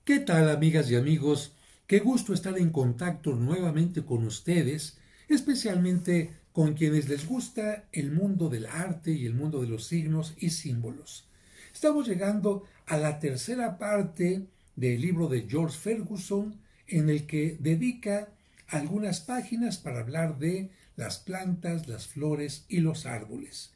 ¿Qué tal, amigas y amigos? Qué gusto estar en contacto nuevamente con ustedes, especialmente con quienes les gusta el mundo del arte y el mundo de los signos y símbolos. Estamos llegando a la tercera parte del libro de George Ferguson, en el que dedica algunas páginas para hablar de las plantas, las flores y los árboles.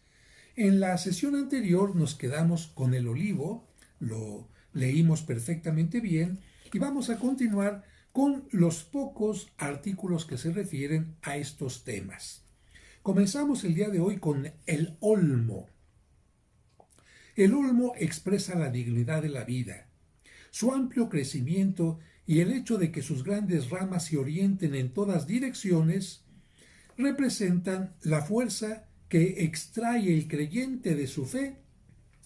En la sesión anterior nos quedamos con el olivo, lo leímos perfectamente bien y vamos a continuar con los pocos artículos que se refieren a estos temas. Comenzamos el día de hoy con el olmo. El olmo expresa la dignidad de la vida, su amplio crecimiento y el hecho de que sus grandes ramas se orienten en todas direcciones representan la fuerza que extrae el creyente de su fe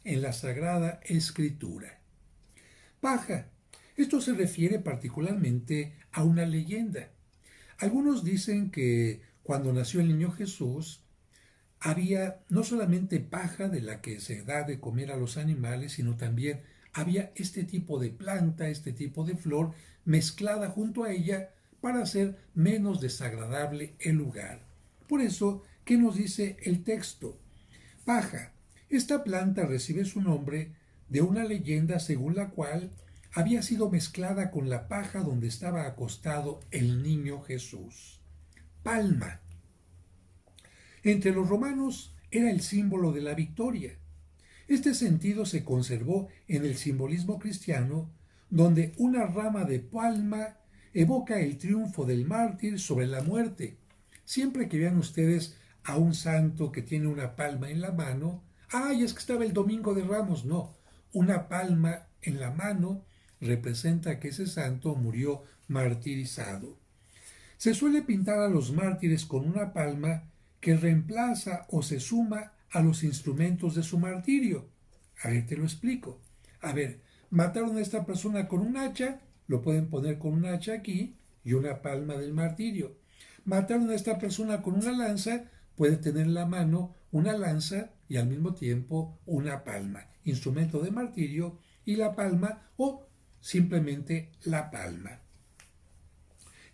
en la Sagrada Escritura. Paja. Esto se refiere particularmente a una leyenda. Algunos dicen que cuando nació el niño Jesús había no solamente paja de la que se da de comer a los animales, sino también había este tipo de planta, este tipo de flor mezclada junto a ella para hacer menos desagradable el lugar. Por eso, ¿qué nos dice el texto? Paja. Esta planta recibe su nombre de una leyenda según la cual había sido mezclada con la paja donde estaba acostado el niño Jesús. Palma. Entre los romanos era el símbolo de la victoria. Este sentido se conservó en el simbolismo cristiano, donde una rama de palma evoca el triunfo del mártir sobre la muerte. Siempre que vean ustedes a un santo que tiene una palma en la mano, ¡ay, es que estaba el Domingo de Ramos! No, una palma en la mano representa que ese santo murió martirizado. Se suele pintar a los mártires con una palma que reemplaza o se suma a los instrumentos de su martirio. A ver, te lo explico. A ver, mataron a esta persona con un hacha, lo pueden poner con un hacha aquí y una palma del martirio. Mataron a esta persona con una lanza, puede tener en la mano una lanza y al mismo tiempo una palma, instrumento de martirio y la palma o simplemente la palma.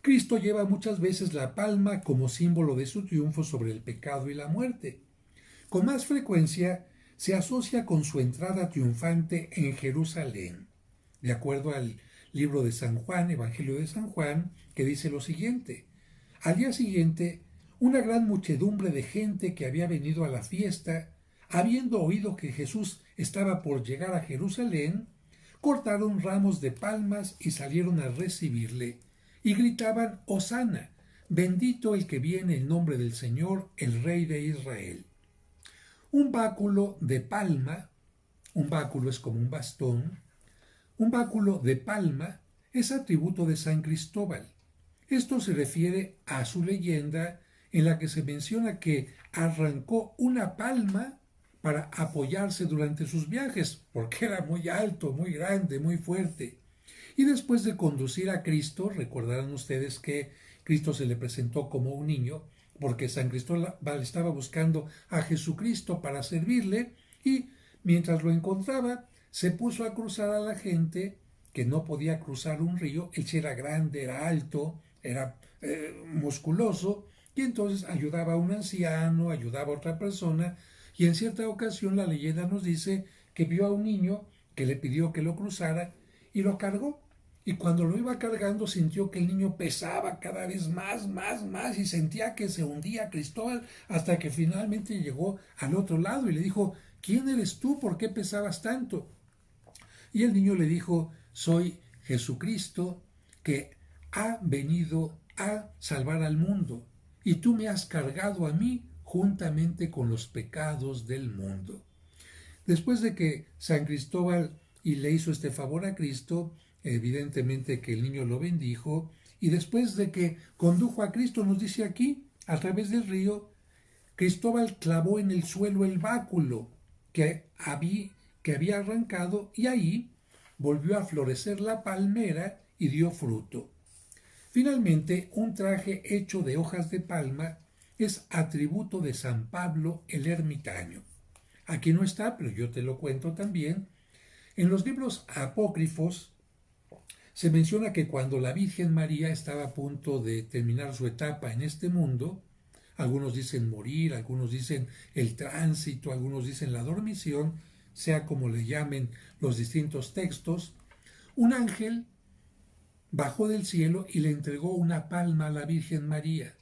Cristo lleva muchas veces la palma como símbolo de su triunfo sobre el pecado y la muerte. Con más frecuencia se asocia con su entrada triunfante en Jerusalén, de acuerdo al libro de San Juan, Evangelio de San Juan, que dice lo siguiente. Al día siguiente, una gran muchedumbre de gente que había venido a la fiesta, habiendo oído que Jesús estaba por llegar a Jerusalén, cortaron ramos de palmas y salieron a recibirle, y gritaban Hosana, bendito el que viene en nombre del Señor, el Rey de Israel. Un báculo de palma, un báculo es como un bastón, un báculo de palma es atributo de San Cristóbal. Esto se refiere a su leyenda en la que se menciona que arrancó una palma para apoyarse durante sus viajes, porque era muy alto, muy grande, muy fuerte. Y después de conducir a Cristo, recordarán ustedes que Cristo se le presentó como un niño, porque San Cristóbal estaba buscando a Jesucristo para servirle, y mientras lo encontraba, se puso a cruzar a la gente que no podía cruzar un río. Él sí era grande, era alto, era musculoso, y entonces ayudaba a un anciano, ayudaba a otra persona, y en cierta ocasión la leyenda nos dice que vio a un niño que le pidió que lo cruzara y lo cargó. Y cuando lo iba cargando sintió que el niño pesaba cada vez más, más, más y sentía que se hundía Cristóbal hasta que finalmente llegó al otro lado y le dijo, ¿quién eres tú? ¿Por qué pesabas tanto? Y el niño le dijo, soy Jesucristo que ha venido a salvar al mundo y tú me has cargado a mí juntamente con los pecados del mundo. Después de que San Cristóbal y le hizo este favor a Cristo, evidentemente que el niño lo bendijo, y después de que condujo a Cristo, nos dice aquí, a través del río, Cristóbal clavó en el suelo el báculo que había arrancado y ahí volvió a florecer la palmera y dio fruto. Finalmente, un traje hecho de hojas de palma es atributo de San Pablo el ermitaño. Aquí no está, pero yo te lo cuento también. En los libros apócrifos se menciona que cuando la Virgen María estaba a punto de terminar su etapa en este mundo, algunos dicen morir, algunos dicen el tránsito, algunos dicen la dormición, sea como le llamen los distintos textos, un ángel bajó del cielo y le entregó una palma a la Virgen María,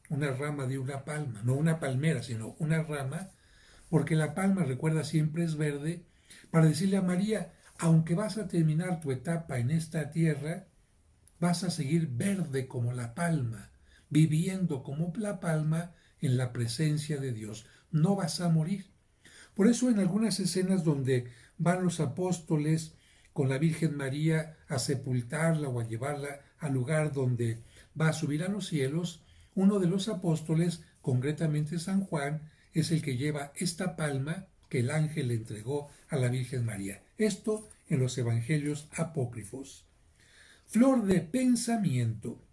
una rama de una palma, no una palmera, sino una rama, porque la palma, recuerda, siempre es verde, para decirle a María, aunque vas a terminar tu etapa en esta tierra, vas a seguir verde como la palma, viviendo como la palma en la presencia de Dios. No vas a morir. Por eso en algunas escenas donde van los apóstoles con la Virgen María a sepultarla o a llevarla al lugar donde va a subir a los cielos, uno de los apóstoles, concretamente San Juan, es el que lleva esta palma que el ángel le entregó a la Virgen María. Esto en los evangelios apócrifos. Flor de pensamiento.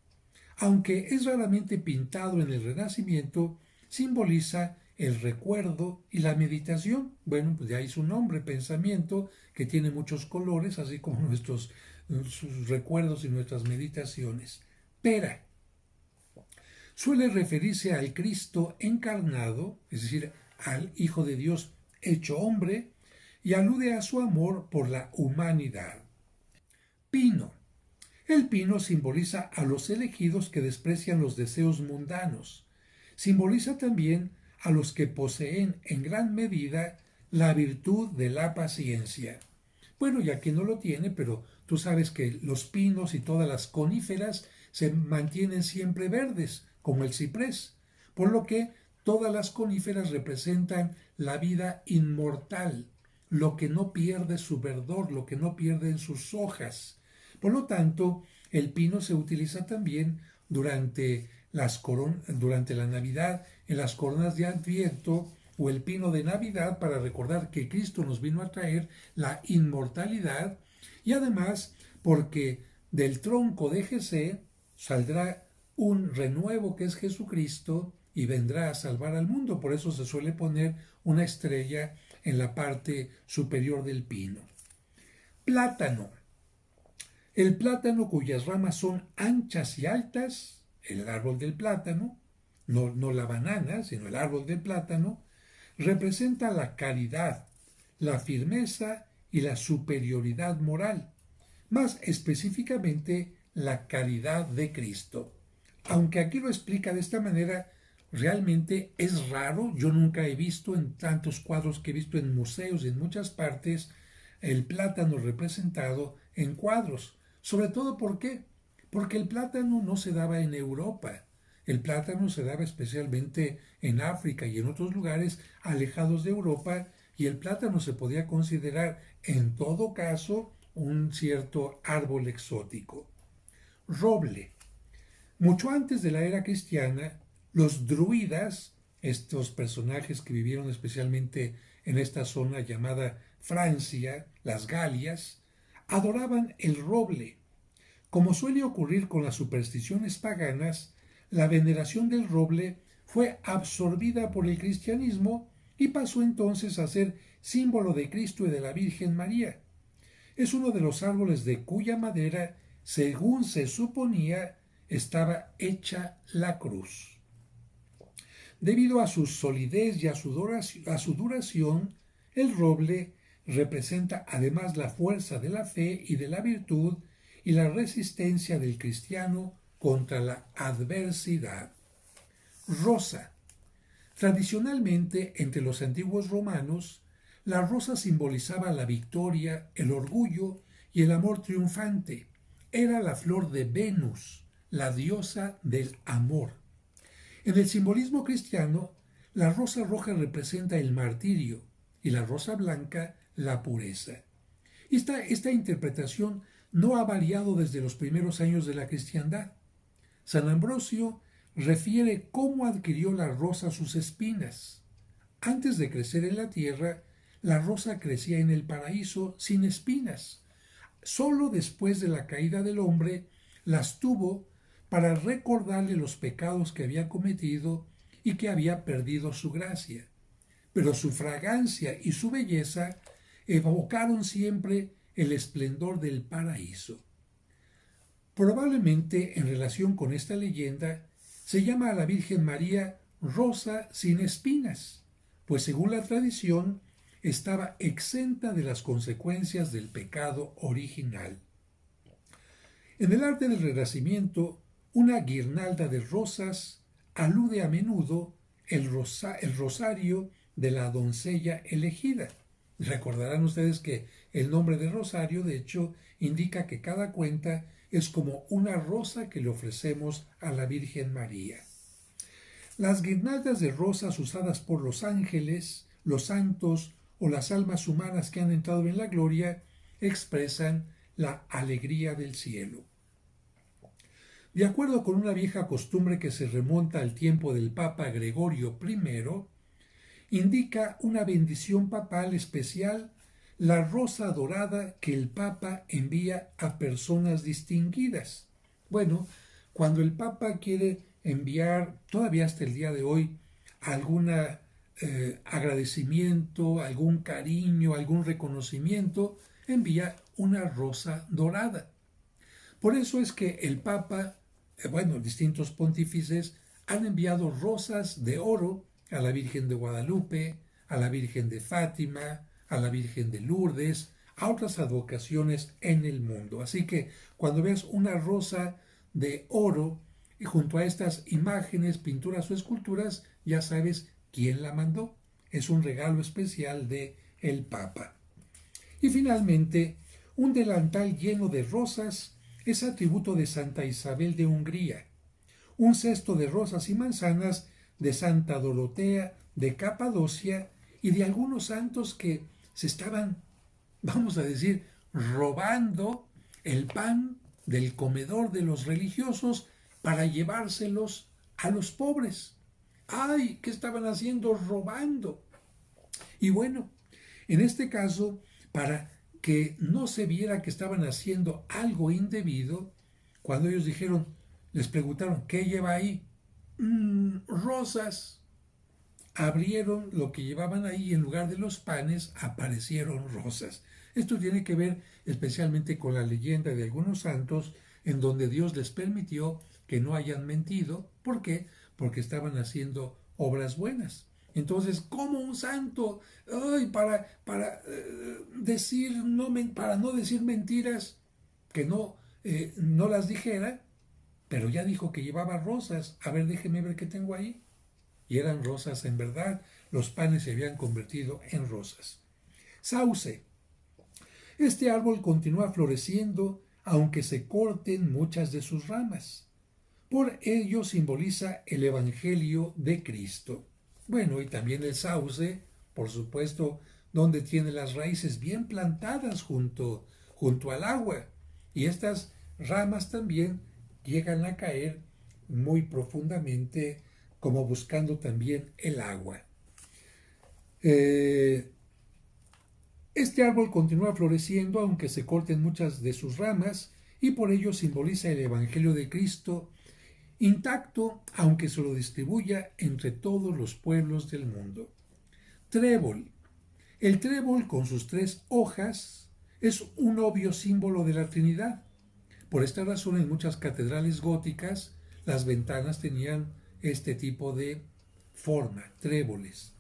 Aunque es raramente pintado en el Renacimiento, simboliza el recuerdo y la meditación. Bueno, pues de ahí su nombre, pensamiento, que tiene muchos colores, así como sus recuerdos y nuestras meditaciones. Pera. Suele referirse al Cristo encarnado, es decir, al Hijo de Dios hecho hombre, y alude a su amor por la humanidad. Pino. El pino simboliza a los elegidos que desprecian los deseos mundanos. Simboliza también a los que poseen en gran medida la virtud de la paciencia. Bueno, y aquí no lo tiene, pero tú sabes que los pinos y todas las coníferas se mantienen siempre verdes, como el ciprés, por lo que todas las coníferas representan la vida inmortal, lo que no pierde su verdor, lo que no pierde en sus hojas. Por lo tanto, el pino se utiliza también durante la Navidad, en las coronas de Adviento o el pino de Navidad para recordar que Cristo nos vino a traer la inmortalidad y además porque del tronco de Jesé saldrá un renuevo que es Jesucristo y vendrá a salvar al mundo. Por eso se suele poner una estrella en la parte superior del pino. Plátano. El plátano cuyas ramas son anchas y altas, el árbol del plátano, no la banana, sino el árbol del plátano, representa la caridad, la firmeza y la superioridad moral, más específicamente la caridad de Cristo. Aunque aquí lo explica de esta manera, realmente es raro, yo nunca he visto en tantos cuadros que he visto en museos y en muchas partes el plátano representado en cuadros. Sobre todo, ¿por qué? Porque el plátano no se daba en Europa. El plátano se daba especialmente en África y en otros lugares alejados de Europa, y el plátano se podía considerar en todo caso un cierto árbol exótico. Roble. Mucho antes de la era cristiana, los druidas, estos personajes que vivieron especialmente en esta zona llamada Francia, las Galias, adoraban el roble. Como suele ocurrir con las supersticiones paganas, la veneración del roble fue absorbida por el cristianismo y pasó entonces a ser símbolo de Cristo y de la Virgen María. Es uno de los árboles de cuya madera, según se suponía, estaba hecha la cruz. Debido a su solidez y a su duración, el roble representa además la fuerza de la fe y de la virtud y la resistencia del cristiano contra la adversidad. Rosa. Tradicionalmente, entre los antiguos romanos, la rosa simbolizaba la victoria, el orgullo y el amor triunfante. Era la flor de Venus, la diosa del amor. En el simbolismo cristiano, la rosa roja representa el martirio y la rosa blanca la pureza. Esta interpretación no ha variado desde los primeros años de la cristiandad. San Ambrosio refiere cómo adquirió la rosa sus espinas. Antes de crecer en la tierra, la rosa crecía en el paraíso sin espinas. Solo después de la caída del hombre las tuvo para recordarle los pecados que había cometido y que había perdido su gracia. Pero su fragancia y su belleza evocaron siempre el esplendor del paraíso. Probablemente en relación con esta leyenda se llama a la Virgen María Rosa sin espinas, pues según la tradición estaba exenta de las consecuencias del pecado original. En el arte del Renacimiento, una guirnalda de rosas alude a menudo el rosario de la doncella elegida. Recordarán ustedes que el nombre de rosario, de hecho, indica que cada cuenta es como una rosa que le ofrecemos a la Virgen María. Las guirnaldas de rosas usadas por los ángeles, los santos o las almas humanas que han entrado en la gloria expresan la alegría del cielo. De acuerdo con una vieja costumbre que se remonta al tiempo del Papa Gregorio I, indica una bendición papal especial la rosa dorada que el Papa envía a personas distinguidas. Bueno, cuando el Papa quiere enviar, todavía hasta el día de hoy, algún agradecimiento, algún cariño, algún reconocimiento, envía una rosa dorada. Por eso es que el Papa, distintos pontífices han enviado rosas de oro a la Virgen de Guadalupe, a la Virgen de Fátima, a la Virgen de Lourdes, a otras advocaciones en el mundo. Así que cuando veas una rosa de oro y junto a estas imágenes, pinturas o esculturas, ya sabes quién la mandó. Es un regalo especial de el Papa. Y finalmente, un delantal lleno de rosas es atributo de Santa Isabel de Hungría. Un cesto de rosas y manzanas de Santa Dorotea de Capadocia y de algunos santos que se estaban, vamos a decir, robando el pan del comedor de los religiosos para llevárselos a los pobres. ¡Ay! ¿Qué estaban haciendo? Robando. Y bueno, en este caso, para que no se viera que estaban haciendo algo indebido, cuando ellos dijeron, les preguntaron, ¿qué lleva ahí? Rosas. Abrieron lo que llevaban ahí y en lugar de los panes aparecieron rosas. Esto tiene que ver especialmente con la leyenda de algunos santos en donde Dios les permitió que no hayan mentido. ¿Por qué? Porque estaban haciendo obras buenas. Entonces, ¿cómo un santo, para no decir mentiras, que no las dijera, pero ya dijo que llevaba rosas? A ver, déjeme ver qué tengo ahí. Y eran rosas en verdad, los panes se habían convertido en rosas. Sauce. Este árbol continúa floreciendo aunque se corten muchas de sus ramas. Por ello simboliza el Evangelio de Cristo. Bueno, y también el sauce, por supuesto, donde tiene las raíces bien plantadas junto al agua. Y estas ramas también llegan a caer muy profundamente, como buscando también el agua. Este árbol continúa floreciendo aunque se corten muchas de sus ramas y por ello simboliza el Evangelio de Cristo intacto aunque se lo distribuya entre todos los pueblos del mundo. Trébol. El trébol con sus 3 hojas es un obvio símbolo de la Trinidad. Por esta razón en muchas catedrales góticas las ventanas tenían este tipo de forma, tréboles.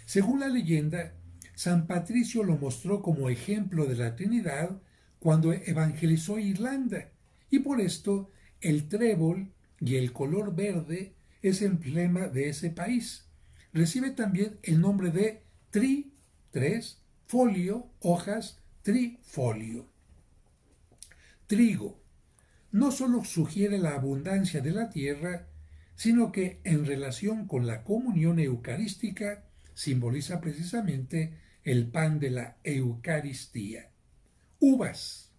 Según la leyenda, San Patricio lo mostró como ejemplo de la Trinidad cuando evangelizó Irlanda, y por esto el trébol y el color verde es emblema de ese país. Recibe también el nombre de folio, hojas, trifolio. Trigo. No solo sugiere la abundancia de la tierra, sino que en relación con la comunión eucarística simboliza precisamente el pan de la Eucaristía. Uvas.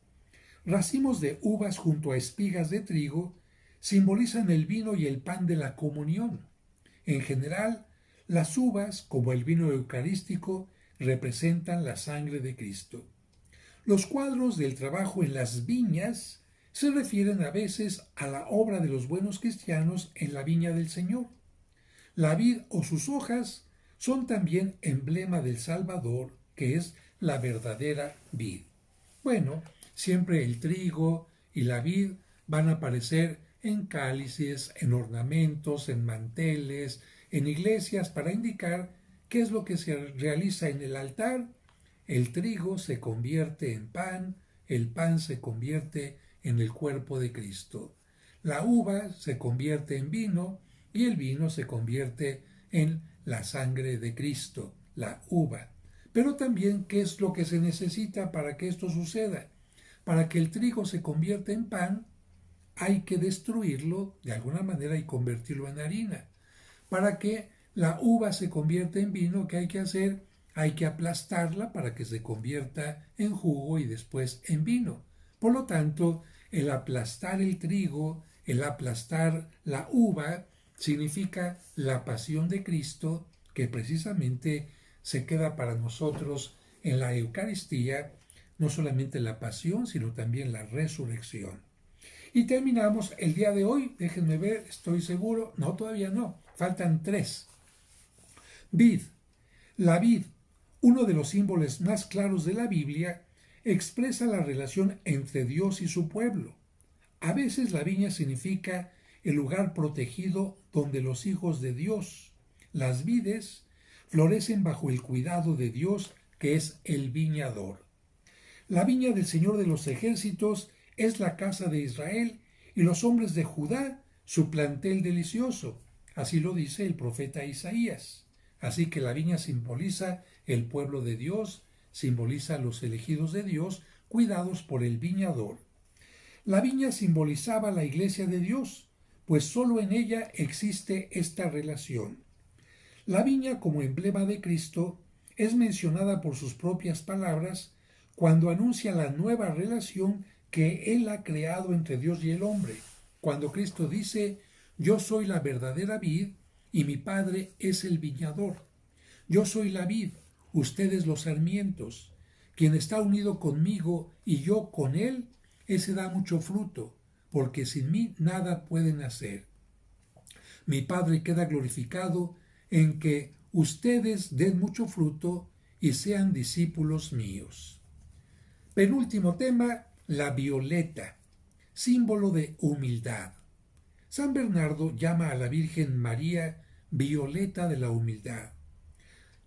Racimos de uvas junto a espigas de trigo simbolizan el vino y el pan de la comunión. En general, las uvas, como el vino eucarístico, representan la sangre de Cristo. Los cuadros del trabajo en las viñas se refieren a veces a la obra de los buenos cristianos en la viña del Señor. La vid o sus hojas son también emblema del Salvador, que es la verdadera vid. Bueno, siempre el trigo y la vid van a aparecer en cálices, en ornamentos, en manteles, en iglesias, para indicar qué es lo que se realiza en el altar. El trigo se convierte en pan, el pan se convierte en el cuerpo de Cristo. La uva se convierte en vino y el vino se convierte en la sangre de Cristo, la uva. Pero también, ¿qué es lo que se necesita para que esto suceda? Para que el trigo se convierta en pan, hay que destruirlo de alguna manera y convertirlo en harina. Para que la uva se convierta en vino, ¿qué hay que hacer? Hay que aplastarla para que se convierta en jugo y después en vino. Por lo tanto, el aplastar el trigo, el aplastar la uva, significa la pasión de Cristo, que precisamente se queda para nosotros en la Eucaristía, no solamente la pasión, sino también la resurrección. Y terminamos el día de hoy, déjenme ver, estoy seguro, no, todavía no, faltan 3. Vid. La vid, uno de los símbolos más claros de la Biblia, expresa la relación entre Dios y su pueblo. A veces la viña significa el lugar protegido donde los hijos de Dios, las vides, florecen bajo el cuidado de Dios, que es el viñador. La viña del Señor de los ejércitos es la casa de Israel y los hombres de Judá su plantel delicioso. Así lo dice el profeta Isaías. Así que la viña simboliza el pueblo de Dios, simboliza a los elegidos de Dios, cuidados por el viñador. La viña simbolizaba la iglesia de Dios, pues sólo en ella existe esta relación. La viña, como emblema de Cristo, es mencionada por sus propias palabras cuando anuncia la nueva relación que Él ha creado entre Dios y el hombre. Cuando Cristo dice: yo soy la verdadera vid y mi Padre es el viñador. Yo soy la vid, ustedes los sarmientos. Quien está unido conmigo y yo con Él, ese da mucho fruto, porque sin mí nada pueden hacer. Mi Padre queda glorificado en que ustedes den mucho fruto y sean discípulos míos. Penúltimo tema, la violeta, símbolo de humildad. San Bernardo llama a la Virgen María violeta de la humildad.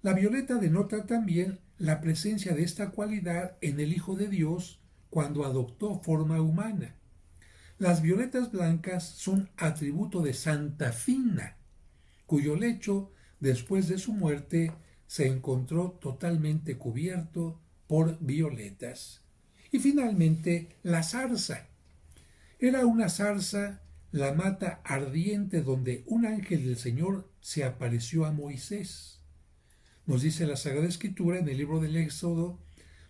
La violeta denota también la presencia de esta cualidad en el Hijo de Dios cuando adoptó forma humana. Las violetas blancas son atributo de Santa Fina, cuyo lecho, después de su muerte, se encontró totalmente cubierto por violetas. Y finalmente, la zarza. Era una zarza, la mata ardiente donde un ángel del Señor se apareció a Moisés. Nos dice la Sagrada Escritura en el libro del Éxodo: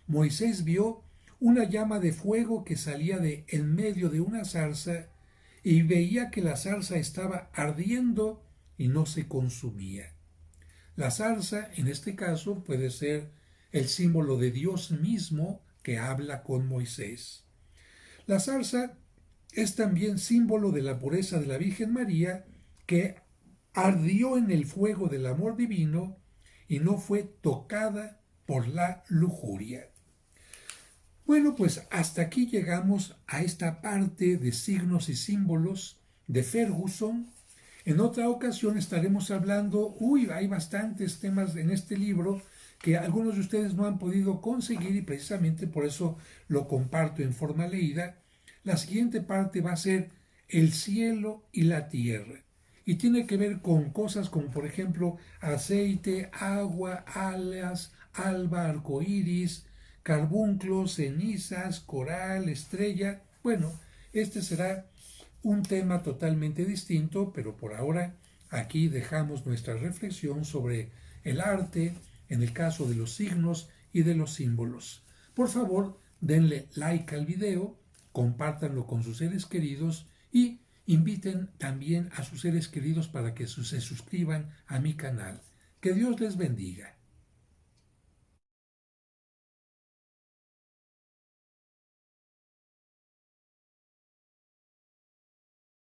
Moisés vio una llama de fuego que salía de en medio de una zarza y veía que la zarza estaba ardiendo y no se consumía. La zarza, en este caso, puede ser el símbolo de Dios mismo que habla con Moisés. La zarza es también símbolo de la pureza de la Virgen María, que ardió en el fuego del amor divino y no fue tocada por la lujuria. Bueno, pues hasta aquí llegamos a esta parte de signos y símbolos de Ferguson. En otra ocasión estaremos hablando, hay bastantes temas en este libro que algunos de ustedes no han podido conseguir y precisamente por eso lo comparto en forma leída. La siguiente parte va a ser el cielo y la tierra. Y tiene que ver con cosas como, por ejemplo, aceite, agua, alas, alba, arcoíris, carbunclos, cenizas, coral, estrella. Bueno, este será un tema totalmente distinto, pero por ahora aquí dejamos nuestra reflexión sobre el arte, en el caso de los signos y de los símbolos. Por favor, denle like al video, compártanlo con sus seres queridos y inviten también a sus seres queridos para que se suscriban a mi canal. Que Dios les bendiga.